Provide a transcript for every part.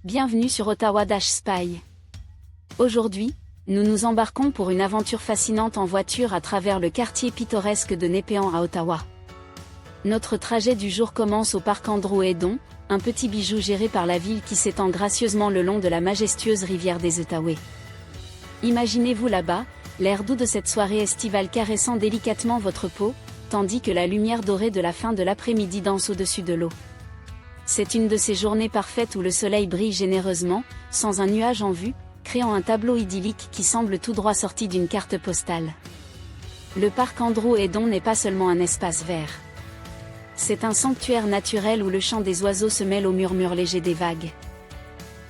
Bienvenue sur Ottawa Spy. Aujourd'hui, nous nous embarquons pour une aventure fascinante en voiture à travers le quartier pittoresque de Népéan à Ottawa. Notre trajet du jour commence au parc Andrew Hedon, un petit bijou géré par la ville qui s'étend gracieusement le long de la majestueuse rivière des Outaouais. Imaginez-vous là-bas, l'air doux de cette soirée estivale caressant délicatement votre peau, tandis que la lumière dorée de la fin de l'après-midi danse au-dessus de l'eau. C'est une de ces journées parfaites où le soleil brille généreusement, sans un nuage en vue, créant un tableau idyllique qui semble tout droit sorti d'une carte postale. Le parc Andrew Hedon n'est pas seulement un espace vert. C'est un sanctuaire naturel où le chant des oiseaux se mêle au murmure léger des vagues.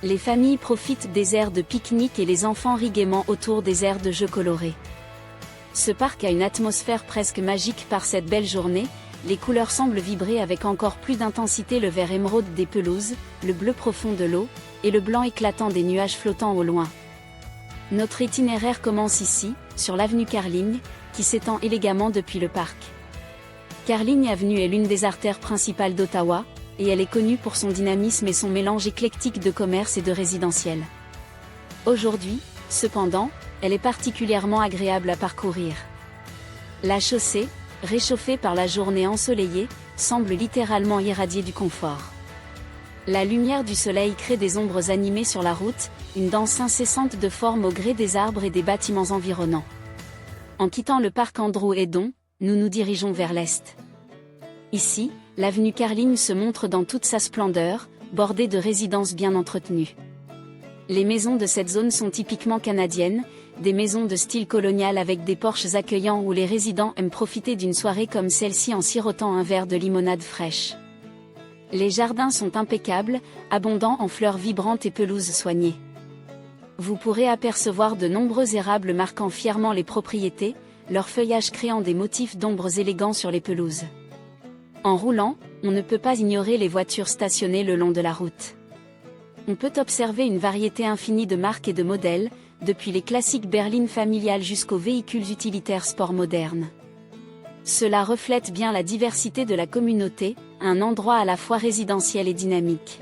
Les familles profitent des aires de pique-nique et les enfants rient gaiement autour des aires de jeux colorés. Ce parc a une atmosphère presque magique par cette belle journée. Les couleurs semblent vibrer avec encore plus d'intensité, le vert émeraude des pelouses, le bleu profond de l'eau, et le blanc éclatant des nuages flottant au loin. Notre itinéraire commence ici, sur l'avenue Carling, qui s'étend élégamment depuis le parc. Carling Avenue est l'une des artères principales d'Ottawa, et elle est connue pour son dynamisme et son mélange éclectique de commerce et de résidentiel. Aujourd'hui, cependant, elle est particulièrement agréable à parcourir. La chaussée, réchauffée par la journée ensoleillée, semble littéralement irradier du confort. La lumière du soleil crée des ombres animées sur la route, une danse incessante de formes au gré des arbres et des bâtiments environnants. En quittant le parc Andrew Hedon, nous nous dirigeons vers l'est. Ici, l'avenue Carling se montre dans toute sa splendeur, bordée de résidences bien entretenues. Les maisons de cette zone sont typiquement canadiennes, des maisons de style colonial avec des porches accueillants où les résidents aiment profiter d'une soirée comme celle-ci en sirotant un verre de limonade fraîche. Les jardins sont impeccables, abondants en fleurs vibrantes et pelouses soignées. Vous pourrez apercevoir de nombreux érables marquant fièrement les propriétés, leur feuillage créant des motifs d'ombres élégants sur les pelouses. En roulant, on ne peut pas ignorer les voitures stationnées le long de la route. On peut observer une variété infinie de marques et de modèles, depuis les classiques berlines familiales jusqu'aux véhicules utilitaires sport modernes. Cela reflète bien la diversité de la communauté, un endroit à la fois résidentiel et dynamique.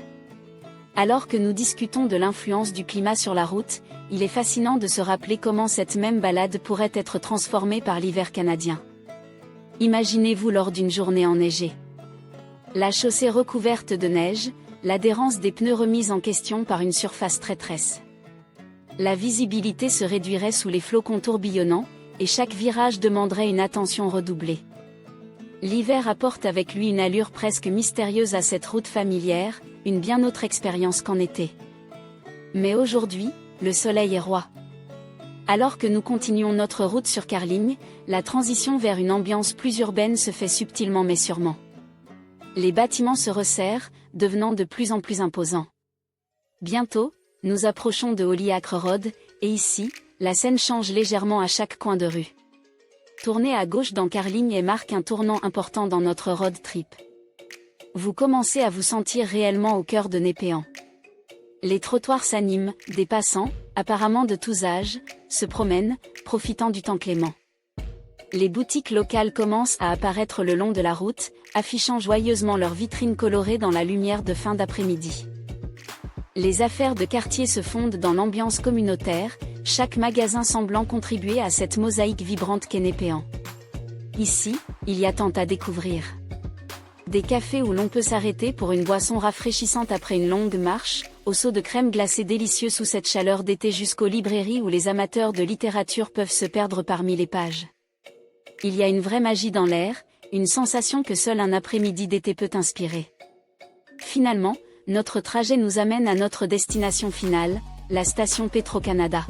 Alors que nous discutons de l'influence du climat sur la route, il est fascinant de se rappeler comment cette même balade pourrait être transformée par l'hiver canadien. Imaginez-vous lors d'une journée enneigée. La chaussée recouverte de neige, l'adhérence des pneus remise en question par une surface traîtresse. La visibilité se réduirait sous les flocons tourbillonnants, et chaque virage demanderait une attention redoublée. L'hiver apporte avec lui une allure presque mystérieuse à cette route familière, une bien autre expérience qu'en été. Mais aujourd'hui, le soleil est roi. Alors que nous continuons notre route sur Carling, la transition vers une ambiance plus urbaine se fait subtilement mais sûrement. Les bâtiments se resserrent, devenant de plus en plus imposants. Bientôt, nous approchons de Holly-Acre Road, et ici, la scène change légèrement à chaque coin de rue. Tournez à gauche dans Carling et marque un tournant important dans notre road trip. Vous commencez à vous sentir réellement au cœur de Népéan. Les trottoirs s'animent, des passants, apparemment de tous âges, se promènent, profitant du temps clément. Les boutiques locales commencent à apparaître le long de la route, affichant joyeusement leurs vitrines colorées dans la lumière de fin d'après-midi. Les affaires de quartier se fondent dans l'ambiance communautaire, chaque magasin semblant contribuer à cette mosaïque vibrante qu'est Népéan. Ici, il y a tant à découvrir. Des cafés où l'on peut s'arrêter pour une boisson rafraîchissante après une longue marche, au seau de crème glacée délicieux sous cette chaleur d'été jusqu'aux librairies où les amateurs de littérature peuvent se perdre parmi les pages. Il y a une vraie magie dans l'air, une sensation que seul un après-midi d'été peut inspirer. Finalement, notre trajet nous amène à notre destination finale, la station Petro-Canada.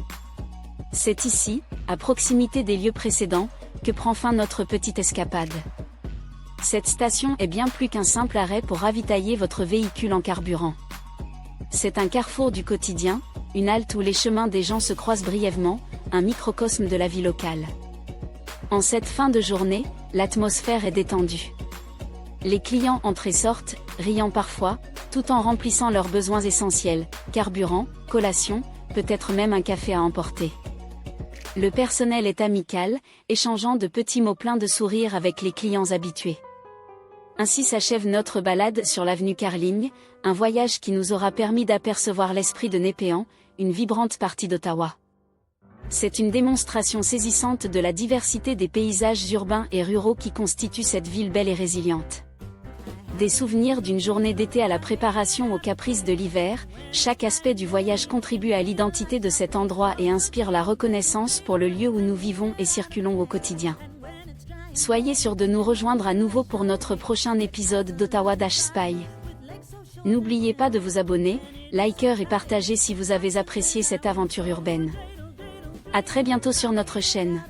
C'est ici, à proximité des lieux précédents, que prend fin notre petite escapade. Cette station est bien plus qu'un simple arrêt pour ravitailler votre véhicule en carburant. C'est un carrefour du quotidien, une halte où les chemins des gens se croisent brièvement, un microcosme de la vie locale. En cette fin de journée, l'atmosphère est détendue. Les clients entrent et sortent, riant parfois, tout en remplissant leurs besoins essentiels, carburant, collation, peut-être même un café à emporter. Le personnel est amical, échangeant de petits mots pleins de sourires avec les clients habitués. Ainsi s'achève notre balade sur l'avenue Carling, un voyage qui nous aura permis d'apercevoir l'esprit de Népéan, une vibrante partie d'Ottawa. C'est une démonstration saisissante de la diversité des paysages urbains et ruraux qui constituent cette ville belle et résiliente. Des souvenirs d'une journée d'été à la préparation aux caprices de l'hiver, chaque aspect du voyage contribue à l'identité de cet endroit et inspire la reconnaissance pour le lieu où nous vivons et circulons au quotidien. Soyez sûrs de nous rejoindre à nouveau pour notre prochain épisode d'Ottawa Spy. N'oubliez pas de vous abonner, liker et partager si vous avez apprécié cette aventure urbaine. À très bientôt sur notre chaîne.